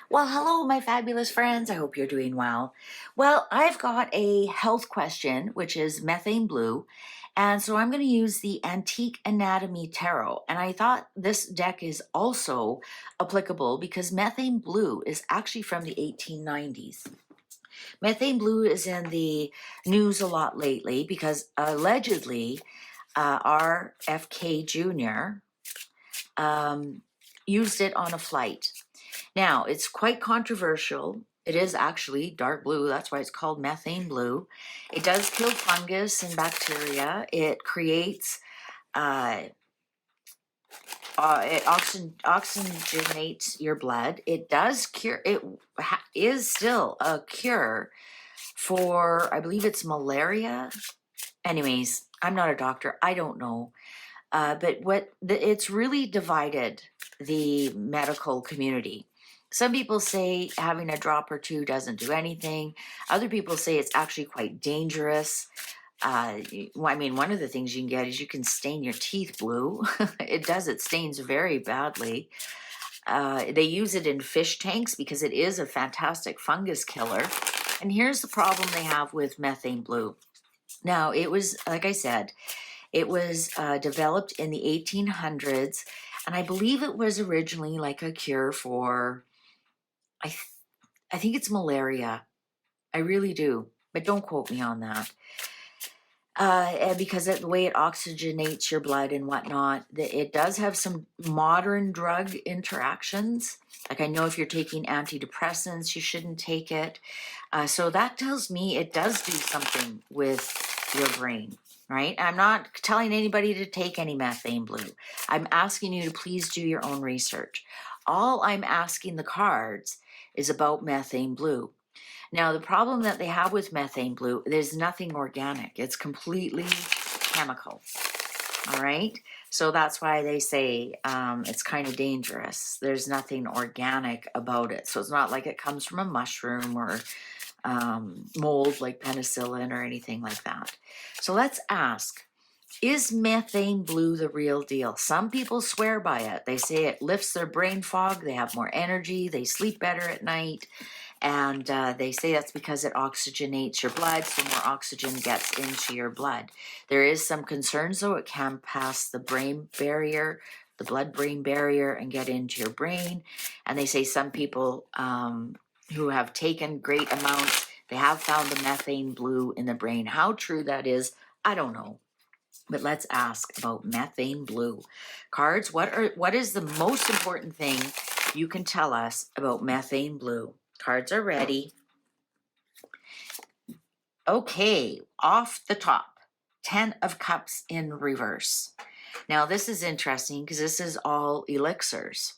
Well, hello, my fabulous friends. I hope you're doing well. Well, I've got a health question, which is methane blue. And so I'm going to use the Antique Anatomy Tarot. And I thought this deck is also applicable because methane blue is actually from the 1890s. Methane blue is in the news a lot lately because allegedly RFK Jr. Used it on a flight. Now, it's quite controversial. It is actually dark blue. That's why it's called methane blue. It does kill fungus and bacteria. It creates, it oxygenates your blood. It does cure, is still a cure for, I believe it's malaria. Anyways, I'm not a doctor. I don't know. But it's really divided the medical community. Some people say having a drop or two doesn't do anything. Other people say it's actually quite dangerous. I mean, one of the things you can get is you can stain your teeth blue. It stains very badly. They use it in fish tanks because it is a fantastic fungus killer. And here's the problem they have with methane blue. Now, it was, like I said, it was developed in the 1800s, and I believe it was originally like a cure for, I think it's malaria. I really do, but don't quote me on that. And because of the way it oxygenates your blood and whatnot, it does have some modern drug interactions. Like I know if you're taking antidepressants, you shouldn't take it. So that tells me it does do something with your brain, right? I'm not telling anybody to take any methane blue. I'm asking you to please do your own research. All I'm asking the cards is about methane blue. Now, the problem that they have with methane blue, there's nothing organic. It's completely chemical, all right? So that's why they say it's kind of dangerous. There's nothing organic about it. So it's not like it comes from a mushroom or mold like penicillin or anything like that. So let's ask, is methane blue the real deal? Some people swear by it. They say it lifts their brain fog, they have more energy, they sleep better at night. And they say that's because it oxygenates your blood, so more oxygen gets into your blood. There is some concerns, though. It can pass the brain barrier, the blood-brain barrier, and get into your brain. And they say some people who have taken great amounts, they have found the methane blue in the brain. How true that is, I don't know. But let's ask about methane blue. Cards, what is the most important thing you can tell us about methane blue? Cards are ready. Okay, off the top, 10 of Cups in reverse. Now, this is interesting because this is all elixirs.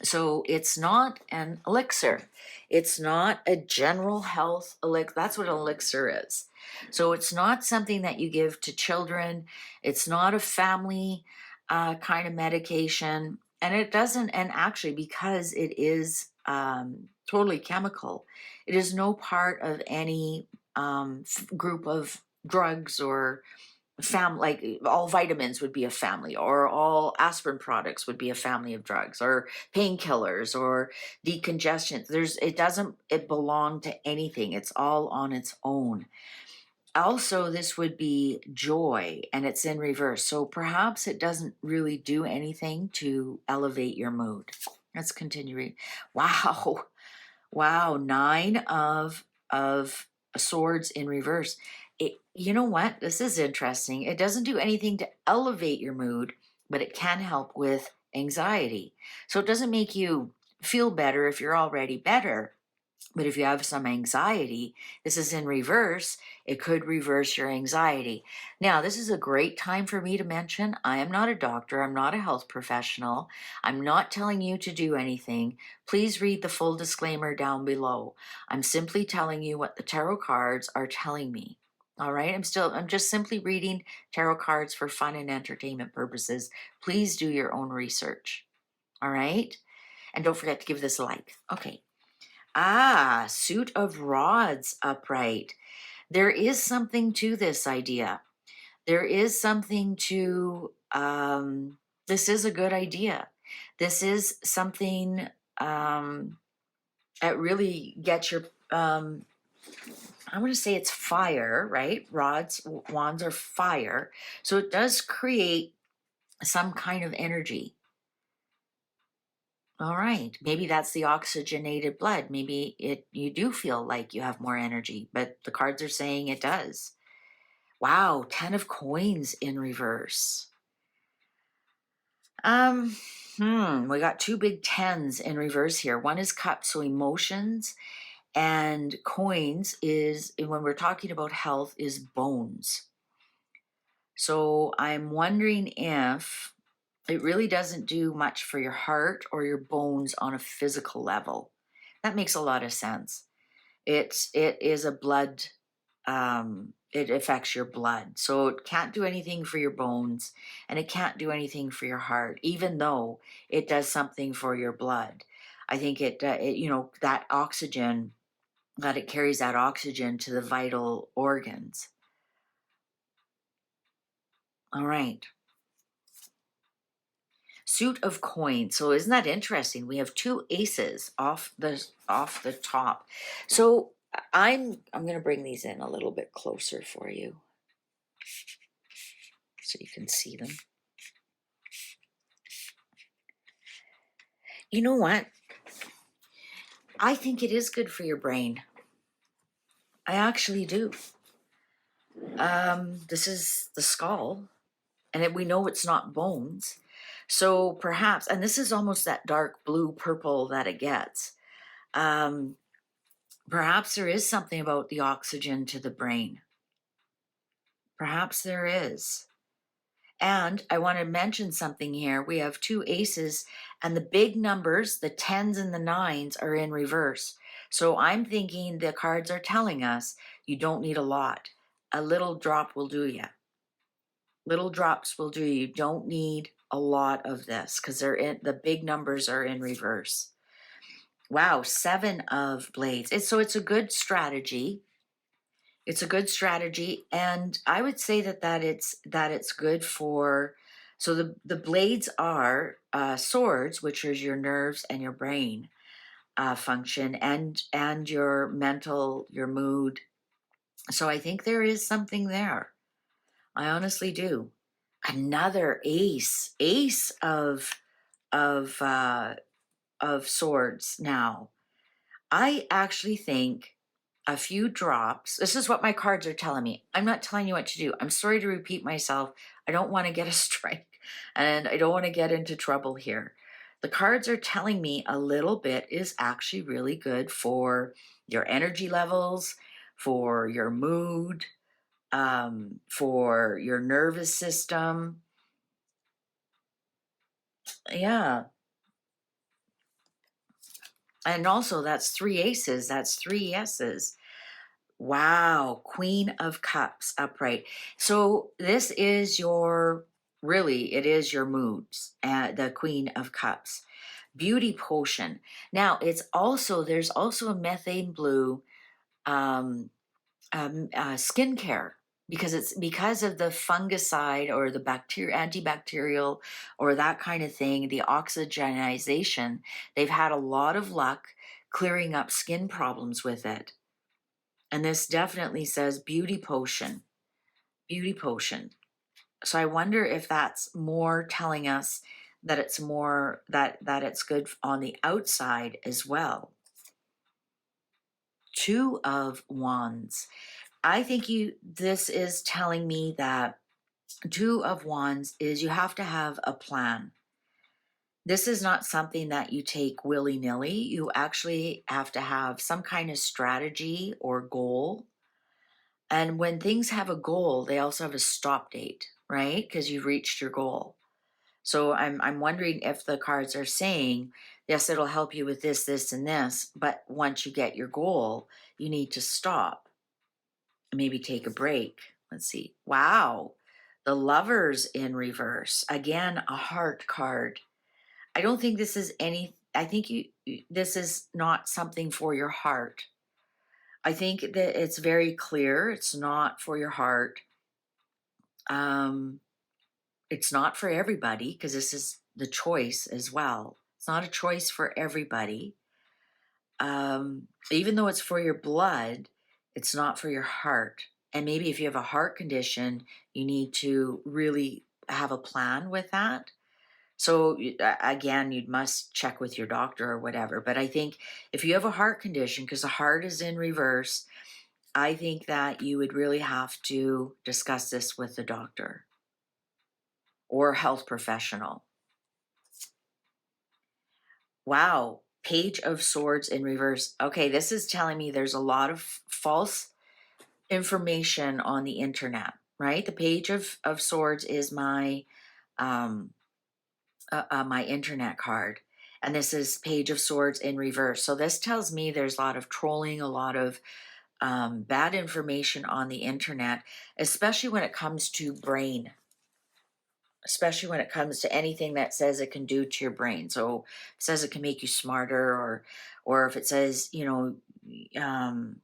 So it's not an elixir. It's not a general health elixir. That's what an elixir is. So it's not something that you give to children. It's not a family kind of medication. And it doesn't, and actually, because it is totally chemical, it is no part of any group of drugs or like all vitamins would be a family, or all aspirin products would be a family of drugs, or painkillers or decongestion. It belong to anything. It's all on its own. Also, this would be joy, and it's in reverse, so perhaps it doesn't really do anything to elevate your mood. Let's continue reading. Wow. Wow, 9 of swords in reverse. You know what? This is interesting. It doesn't do anything to elevate your mood, but it can help with anxiety. So it doesn't make you feel better if you're already better. But if you have some anxiety, this is in reverse, it could reverse your anxiety. Now, this is a great time for me to mention, I am not a doctor, I'm not a health professional, I'm not telling you to do anything. Please read the full disclaimer down below. I'm simply telling you what the tarot cards are telling me. All right, I'm just simply reading tarot cards for fun and entertainment purposes. Please do your own research. All right? And don't forget to give this a like. Okay. Suit of rods upright. There is something to this idea. There is something to, this is a good idea. This is something it really gets your, I want to say it's fire, right? Wands are fire. So it does create some kind of energy. All right. Maybe that's the oxygenated blood. Maybe you do feel like you have more energy, but the cards are saying it does. Wow, 10 of coins in reverse. Um, we got two big tens in reverse here. One is cups, so emotions, and coins is, when we're talking about health, is bones. So I'm wondering if it really doesn't do much for your heart or your bones on a physical level. That makes a lot of sense. It is a blood, it affects your blood. So it can't do anything for your bones and it can't do anything for your heart, even though it does something for your blood. I think that oxygen, that it carries that oxygen to the vital organs. All right. Suit of coins. So isn't that interesting? We have two aces off the top. So I'm going to bring these in a little bit closer for you so you can see them. You know what? I think it is good for your brain. I actually do. This is the skull, and we know it's not bones. So perhaps, and this is almost that dark blue purple that it gets. Perhaps there is something about the oxygen to the brain. Perhaps there is. And I want to mention something here. We have two aces, and the big numbers, the tens and the nines, are in reverse. So I'm thinking the cards are telling us you don't need a lot. A little drop will do you. Little drops will do you. You don't need a lot of this because the big numbers are in reverse. Wow, 7 of blades. It's a good strategy. It's a good strategy, and I would say that it's good for. So the blades are swords, which is your nerves and your brain function, and your mental, your mood. So I think there is something there. I honestly do. Another ace of of swords now. I actually think a few drops. This is what my cards are telling me. I'm not telling you what to do. I'm sorry to repeat myself. I don't want to get a strike and I don't want to get into trouble here. The cards are telling me a little bit is actually really good for your energy levels, for your mood, for your nervous system. Yeah. And also, that's three aces, that's three yeses. Wow, Queen of Cups upright. So this is it is your moods, the Queen of Cups. Beauty potion. Now there's also a methane blue skincare because it's because of the fungicide or the antibacterial or that kind of thing, the oxygenization. They've had a lot of luck clearing up skin problems with it. And this definitely says beauty potion, beauty potion. So I wonder if that's more telling us that it's more that it's good on the outside as well. 2 of wands. I think this is telling me that 2 of wands is you have to have a plan. This is not something that you take willy-nilly. You actually have to have some kind of strategy or goal. And when things have a goal, they also have a stop date, right? Because you've reached your goal. So I'm wondering if the cards are saying, yes, it'll help you with this, this, and this, but once you get your goal, you need to stop, maybe take a break. Let's see. Wow. The Lovers in reverse. Again, a heart card. I don't think this is I think this is not something for your heart. I think that it's very clear it's not for your heart. It's not for everybody because this is the choice as well. It's not a choice for everybody. even though it's for your blood, it's not for your heart. And maybe if you have a heart condition, you need to really have a plan with that. So again, you must check with your doctor or whatever. But I think if you have a heart condition, because the heart is in reverse, I think that you would really have to discuss this with the doctor or health professional. Wow, Page of Swords in reverse. Okay, this is telling me there's a lot of false information on the internet, right? The Page of Swords is um, my internet card. And this is Page of Swords in reverse. So this tells me there's a lot of trolling, a lot of bad information on the internet, especially when it comes to brain, especially when it comes to anything that says it can do to your brain. So it says it can make you smarter, or if it says, um,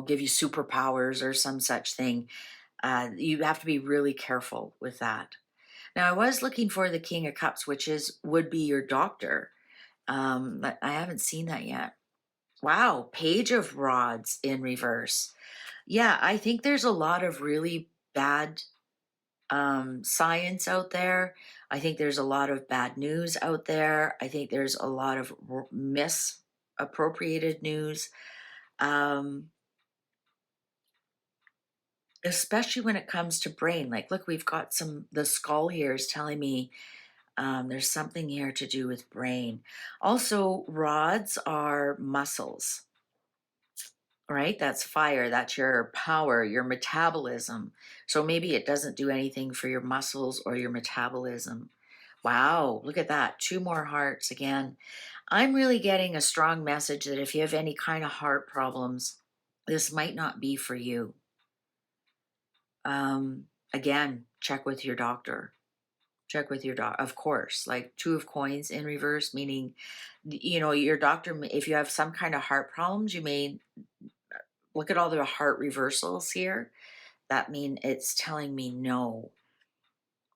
give you superpowers or some such thing. You have to be really careful with that. Now, I was looking for the King of Cups, which would be your doctor, but I haven't seen that yet. Wow, Page of Rods in reverse. Yeah, I think there's a lot of really bad science out there. I think there's a lot of bad news out there. I think there's a lot of misappropriated news, um, especially when it comes to brain. Like, look, we've got the skull here is telling me there's something here to do with brain. Also, rods are muscles, right? That's fire, that's your power, your metabolism. So maybe it doesn't do anything for your muscles or your metabolism. Wow, look at that. Two more hearts again. I'm really getting a strong message that if you have any kind of heart problems, this might not be for you. Again, check with your doctor. Check with your doc, of course. Like Two of Coins in reverse, meaning, your doctor, if you have some kind of heart problems, you may look at all the heart reversals here. That mean it's telling me no.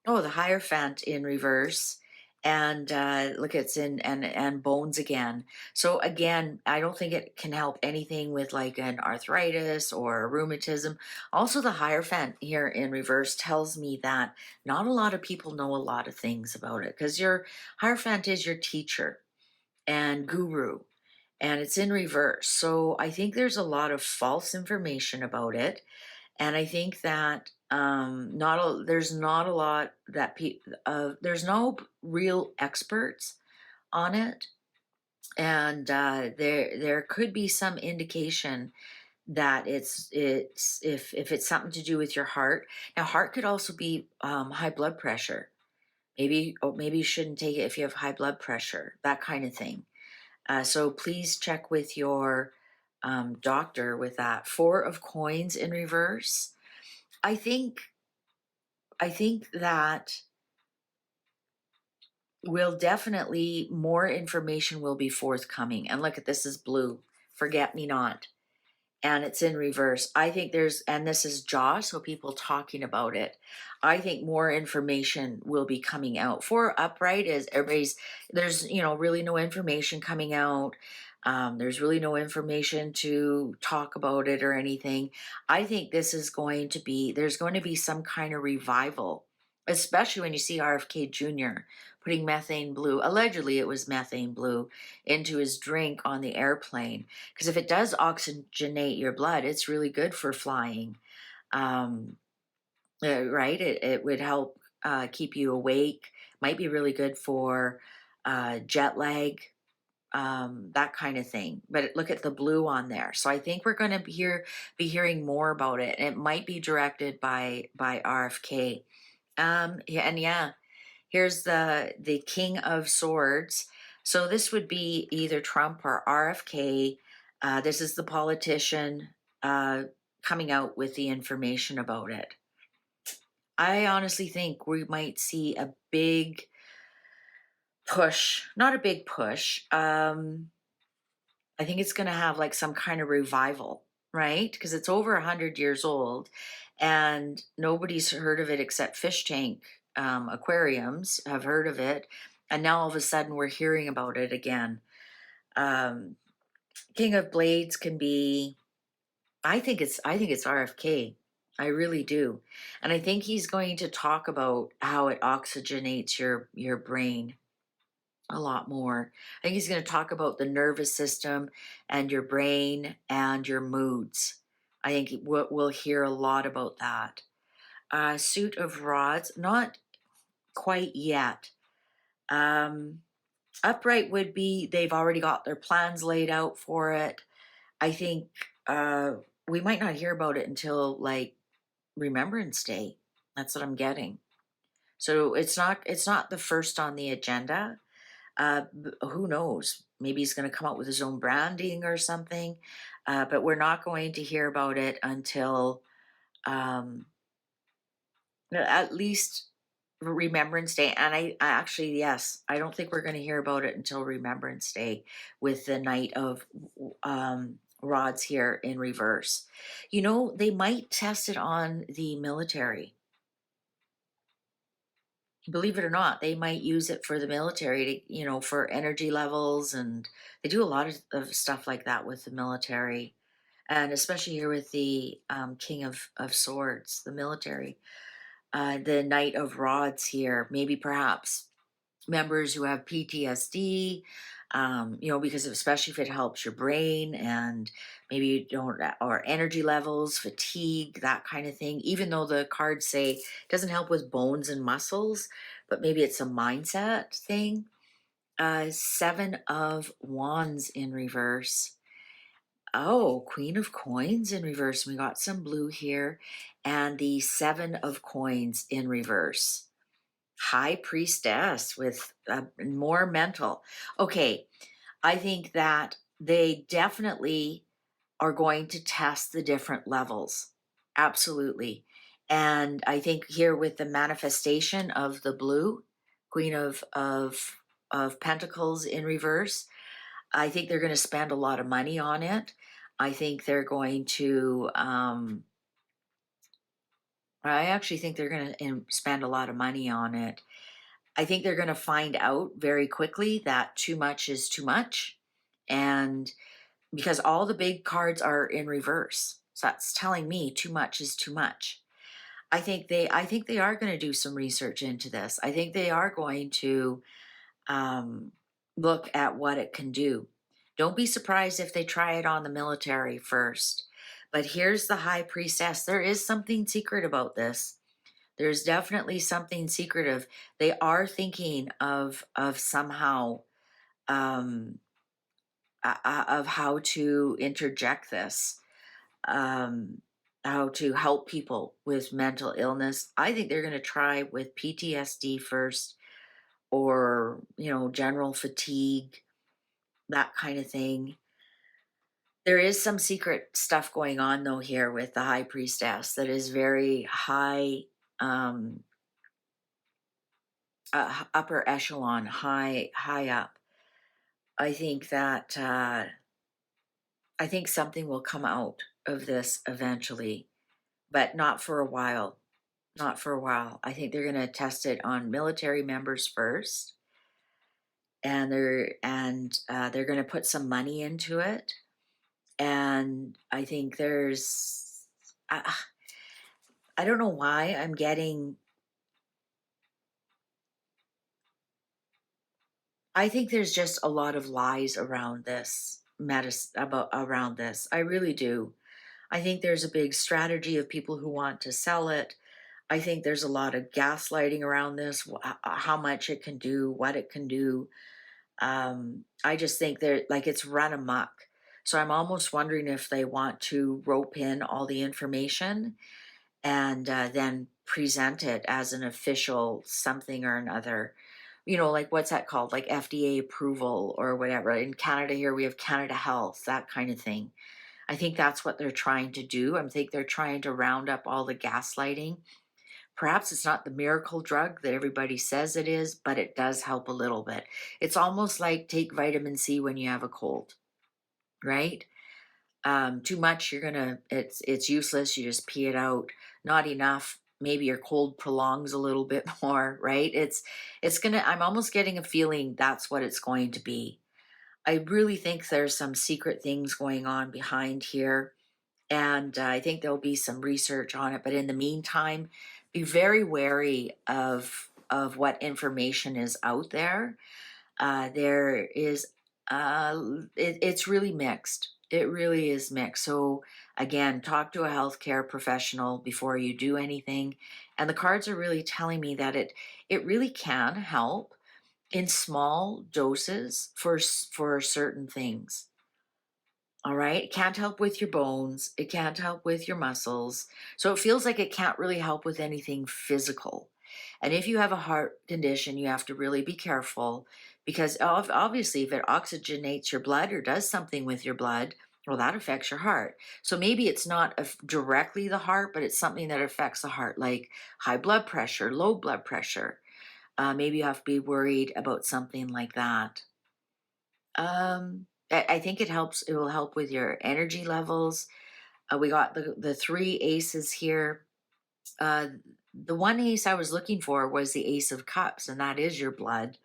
Oh, the Hierophant in reverse. And look, it's in and bones again. So again, I don't think it can help anything with like an arthritis or rheumatism. Also, the Hierophant here in reverse tells me that not a lot of people know a lot of things about it, because your Hierophant is your teacher and guru, and it's in reverse. So I think there's a lot of false information about it, and I think that there's not a lot that there's no real experts on it, and there could be some indication that it's if it's something to do with your heart. Now, heart could also be high blood pressure. Maybe you shouldn't take it if you have high blood pressure, that kind of thing. So please check with your doctor with that. Four of Coins in reverse. I think that will definitely more information will be forthcoming. And look at this is blue. Forget me not. And it's in reverse. I think and this is jaw, so people talking about it. I think more information will be coming out. For upright is there's, really no information coming out. There's really no information to talk about it or anything. I think there's going to be some kind of revival, especially when you see RFK Jr. putting methane blue, allegedly it was methane blue, into his drink on the airplane. Because if it does oxygenate your blood, it's really good for flying. Um, right? It would help keep you awake. Might be really good for jet lag, that kind of thing. But look at the blue on there. So I think we're going to be hearing more about it. And it might be directed by RFK. Yeah, here's the King of Swords. So this would be either Trump or RFK. This is the politician coming out with the information about it. I honestly think we might see a big push, not a big push. I think it's going to have like some kind of revival, right? Because it's over 100 years old and nobody's heard of it except fish tank aquariums have heard of it. And now all of a sudden we're hearing about it again. Um, King of Blades can be, I think it's RFK. I really do. And I think he's going to talk about how it oxygenates your brain a lot more. I think he's going to talk about the nervous system and your brain and your moods. I think we'll hear a lot about that. Suit of Rods, not quite yet. Um, Upright would be, they've already got their plans laid out for it. I think we might not hear about it until like Remembrance Day. That's what I'm getting. So it's not the first on the agenda. Who knows? Maybe he's going to come out with his own branding or something. But we're not going to hear about it until um, at least Remembrance Day. And I actually, yes, I don't think we're going to hear about it until Remembrance Day with the Knight of Rods here in reverse. You know, they might test it on the military. Believe it or not, they might use it for the military to, for energy levels. And they do a lot of stuff like that with the military. And especially here with the King of Swords, the military. The Knight of Rods here, maybe perhaps members who have PTSD, because especially if it helps your brain and maybe you don't, or energy levels, fatigue, that kind of thing. Even though the cards say it doesn't help with bones and muscles, but maybe it's a mindset thing. Seven of Wands in reverse. Oh, Queen of Coins in reverse. We got some blue here, and the Seven of Coins in reverse. High Priestess with more mental. Okay, I think that they definitely are going to test the different levels. Absolutely. And I think here with the manifestation of the blue, Queen of Pentacles in reverse, I think they're going to spend a lot of money on it. I think they're going to I actually think they're going to spend a lot of money on it. I think they're going to find out very quickly that too much is too much. And because all the big cards are in reverse. So that's telling me too much is too much. I think they are going to do some research into this. I think they are going to um, look at what it can do. Don't be surprised if they try it on the military first. But here's the High Priestess. There is something secret about this. There's definitely something secretive. They are thinking of somehow of how to interject this, um, how to help people with mental illness. I think they're going to try with PTSD first, or general fatigue, that kind of thing. There is some secret stuff going on though here with the High Priestess that is very high, um, upper echelon, high up. I think that I think something will come out of this eventually, but not for a while. Not for a while. I think they're going to test it on military members first, and they're going to put some money into it. And I think I don't know why I'm getting. I think there's just a lot of lies around this around this. I really do. I think there's a big strategy of people who want to sell it. I think there's a lot of gaslighting around this, how much it can do, what it can do. I just think they're like it's run amok. So I'm almost wondering if they want to rope in all the information and then present it as an official something or another. Like what's that called? Like FDA approval or whatever. In Canada here, we have Canada Health, that kind of thing. I think that's what they're trying to do. I think they're trying to round up all the gaslighting. Perhaps it's not the miracle drug that everybody says it is, but it does help a little bit. It's almost like take vitamin C when you have a cold, right? Too much, it's useless. You just pee it out. Not enough. Maybe your cold prolongs a little bit more, right? I'm almost getting a feeling that's what it's going to be. I really think there's some secret things going on behind here, and I think there'll be some research on it. But in the meantime, be very wary of what information is out there. There is, it's really mixed. It really is mixed. So again, talk to a healthcare professional before you do anything. And the cards are really telling me that it really can help in small doses for certain things. All right. It can't help with your bones. It can't help with your muscles. So it feels like it can't really help with anything physical. And if you have a heart condition, you have to really be careful because obviously, if it oxygenates your blood or does something with your blood, well, that affects your heart. So maybe it's not directly the heart, but it's something that affects the heart, like high blood pressure, low blood pressure. Maybe you have to be worried about something like that. I think it helps. It will help with your energy levels. We got the three aces here. Uh, the one ace I was looking for was the Ace of Cups, and that is your blood,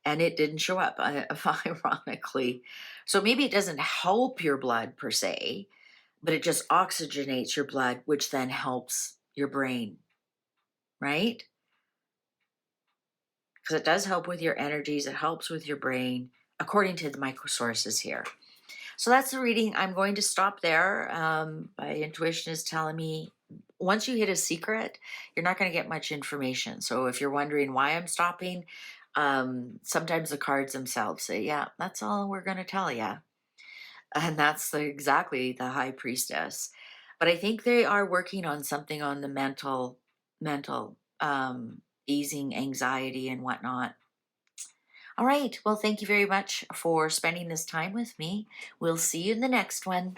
and it didn't show up, ironically. So maybe it doesn't help your blood per se, but it just oxygenates your blood, which then helps your brain, right? Because it does help with your energies. It helps with your brain, according to the micro sources here. So that's the reading. I'm going to stop there. My intuition is telling me once you hit a secret, you're not going to get much information. So if you're wondering why I'm stopping, sometimes the cards themselves say, yeah, that's all we're going to tell you. And that's exactly the high priestess. But I think they are working on something on the mental, easing anxiety and whatnot. All right. Well, thank you very much for spending this time with me. We'll see you in the next one.